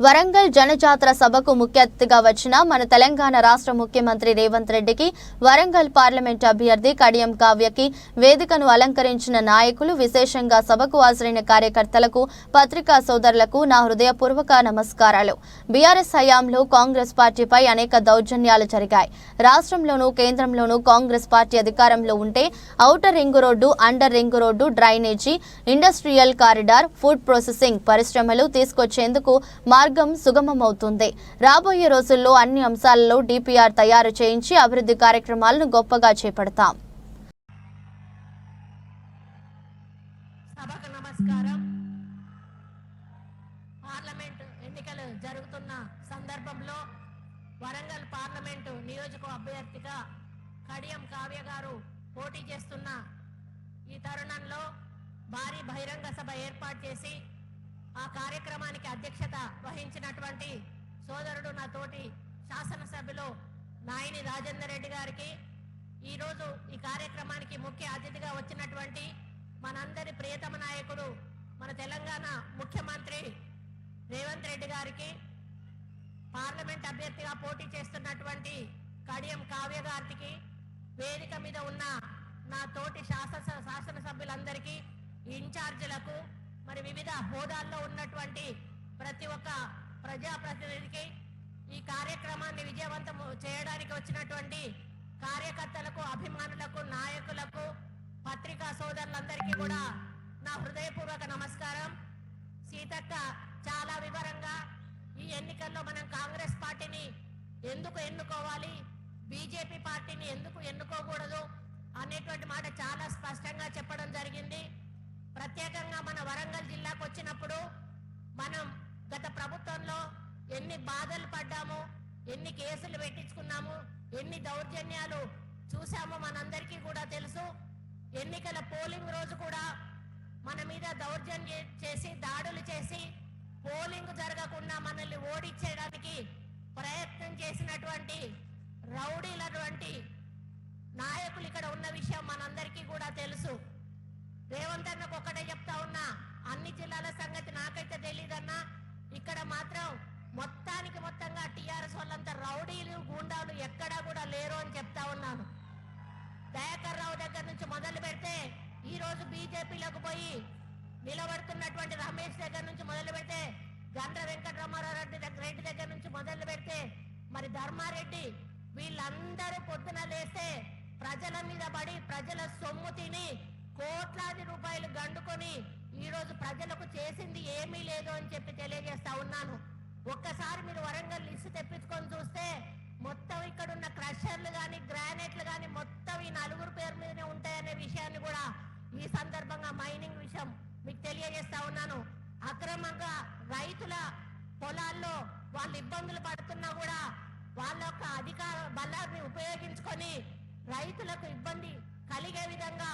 వరంగల్ జనజాతర సభకు ముఖ్య అతిథిగా వచ్చిన మన తెలంగాణ రాష్ట్ర ముఖ్యమంత్రి రేవంత్ రెడ్డికి వరంగల్ పార్లమెంట్ అభ్యర్థి కడియం కావ్యకి వేదికను అలంకరించిన నాయకులు, విశేషంగా సభకు హాజరైన కార్యకర్తలకు, పత్రికా సోదరులకు నా హృదయపూర్వక నమస్కారాలు. బీఆర్ఎస్ హయాంలో కాంగ్రెస్ పార్టీపై అనేక దౌర్జన్యాలు జరిగాయి. రాష్ట్రంలోనూ కేంద్రంలోనూ కాంగ్రెస్ పార్టీ అధికారంలో ఉంటే outer ring road, under ring road, drainage, industrial corridor, food processing పరిశ్రమలు తీసుకొచ్చేందుకు మార్గం సుగమమవుతుంది. రాబోయే రోజుల్లో అన్ని అంశాలలో డిపిఆర్ తయారు చేయించి అభివృద్ధి కార్యక్రమాలను గొప్పగా చేపడతాం. సభకు నమస్కారం. పార్లమెంట్ ఎన్నికలు జరుగుతున్న సందర్భంలో వరంగల్ పార్లమెంటు నియోజక అభ్యర్థిగా కడియం కావ్య గారు పోటీ చేస్తున్న ఈ తరుణంలో భారీ బహిరంగ సభ ఏర్పాటు చేసి ఆ కార్యక్రమానికి అధ్యక్షత వహించినటువంటి సోదరుడు, నా తోటి శాసనసభ్యులు నాయని రాజేందర్ రెడ్డి గారికి, ఈరోజు ఈ కార్యక్రమానికి ముఖ్య అతిథిగా వచ్చినటువంటి మనందరి ప్రియతమ నాయకుడు, మన తెలంగాణ ముఖ్యమంత్రి రేవంత్ రెడ్డి గారికి, పార్లమెంట్ అభ్యర్థిగా పోటీ చేస్తున్నటువంటి కడియం కావ్య గారికి, వేదిక మీద ఉన్న నా తోటి శాసనసభ్యులందరికీ, ఇన్ఛార్జీలకు, మరి వివిధ హోదాల్లో ఉన్నటువంటి ప్రతి ఒక్క ప్రజాప్రతినిధికి, ఈ కార్యక్రమాన్ని విజయవంతం చేయడానికి వచ్చినటువంటి కార్యకర్తలకు, అభిమానులకు, నాయకులకు, పత్రికా సోదరులందరికీ కూడా నా హృదయపూర్వక నమస్కారం. సీతక్క చాలా వివరంగా ఈ ఎన్నికల్లో మనం కాంగ్రెస్ పార్టీని ఎందుకు ఎన్నుకోవాలి, బీజేపీ పార్టీని ఎందుకు ఎన్నుకోకూడదు అనేటువంటి మాట చాలా స్పష్టంగా చెప్పడం జరిగింది. ప్రత్యేకంగా మన వరంగల్ జిల్లాకు వచ్చినప్పుడు మనం గత ప్రభుత్వంలో ఎన్ని బాధలు పడ్డాము, ఎన్ని కేసులు పెట్టించుకున్నాము, ఎన్ని దౌర్జన్యాలు చూసామో మనందరికీ కూడా తెలుసు. ఎన్నికల పోలింగ్ రోజు కూడా మన మీద దౌర్జన్యం చేసి, దాడులు చేసి, పోలింగ్ జరగకుండా మనల్ని ఓడించేయడానికి ప్రయత్నం చేసినటువంటి రౌడీలటువంటి నాయకులు ఇక్కడ ఉన్న విషయం మనందరికీ కూడా తెలుసు. రేవంత్ అన్నకు ఒక్కటే చెప్తా ఉన్నా, అన్ని జిల్లాల సంగతి నాకైతే తెలియదన్నా, ఇక్కడ మాత్రం మొత్తంగా టీఆర్ఎస్ వాళ్ళంతా రౌడీలు, గూండాలు ఎక్కడా కూడా లేరు అని చెప్తా ఉన్నాను. దయాకర్ రావు దగ్గర నుంచి మొదలు పెడితే ఈ రోజు బీజేపీలోకి పోయి నిలబడుతున్నటువంటి రమేష్ దగ్గర నుంచి మొదలు పెడితే, గండ్ర వెంకటరామారావు రెడ్డి దగ్గర నుంచి మొదలు పెడితే, మరి ధర్మారెడ్డి, వీళ్ళందరూ పొద్దున లేస్తే ప్రజల మీద పడి ప్రజల సొమ్ము తిని కోట్లాది రూపాయలు గండుకొని ఈ రోజు ప్రజలకు చేసింది ఏమీ లేదు అని చెప్పి తెలియజేస్తా ఉన్నాను. ఒక్కసారి మీరు వరంగల్ లిస్టు తెప్పించుకొని చూస్తే మొత్తం ఇక్కడున్న క్రషర్లు కానీ, గ్రానైట్లు కానీ మొత్తం ఈ నలుగురు పేరు మీదనే ఉంటాయనే విషయాన్ని కూడా ఈ సందర్భంగా మైనింగ్ విషయం మీకు తెలియజేస్తా ఉన్నాను. అక్రమంగా రైతుల పొలాల్లో వాళ్ళు ఇబ్బందులు పడుతున్నా కూడా వాళ్ళ యొక్క అధికార బలాన్ని ఉపయోగించుకొని రైతులకు ఇబ్బంది కలిగే విధంగా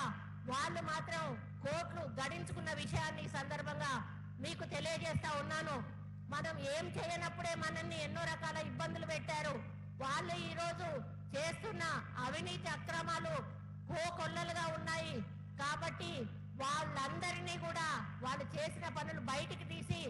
వాళ్ళు మాత్రం కోట్లు గడించుకున్న విషయాన్ని ఈ సందర్భంగా మీకు తెలియజేస్తా ఉన్నాను. మనం ఏం చేయనప్పుడే మనల్ని ఎన్నో రకాల ఇబ్బందులు పెట్టారు. వాళ్ళు ఈ రోజు చేస్తున్న అవినీతి అక్రమాలు కోకొల్లలుగా ఉన్నాయి. కాబట్టి వాళ్ళందరినీ కూడా వాళ్ళు చేసిన పనులు బయటికి తీసి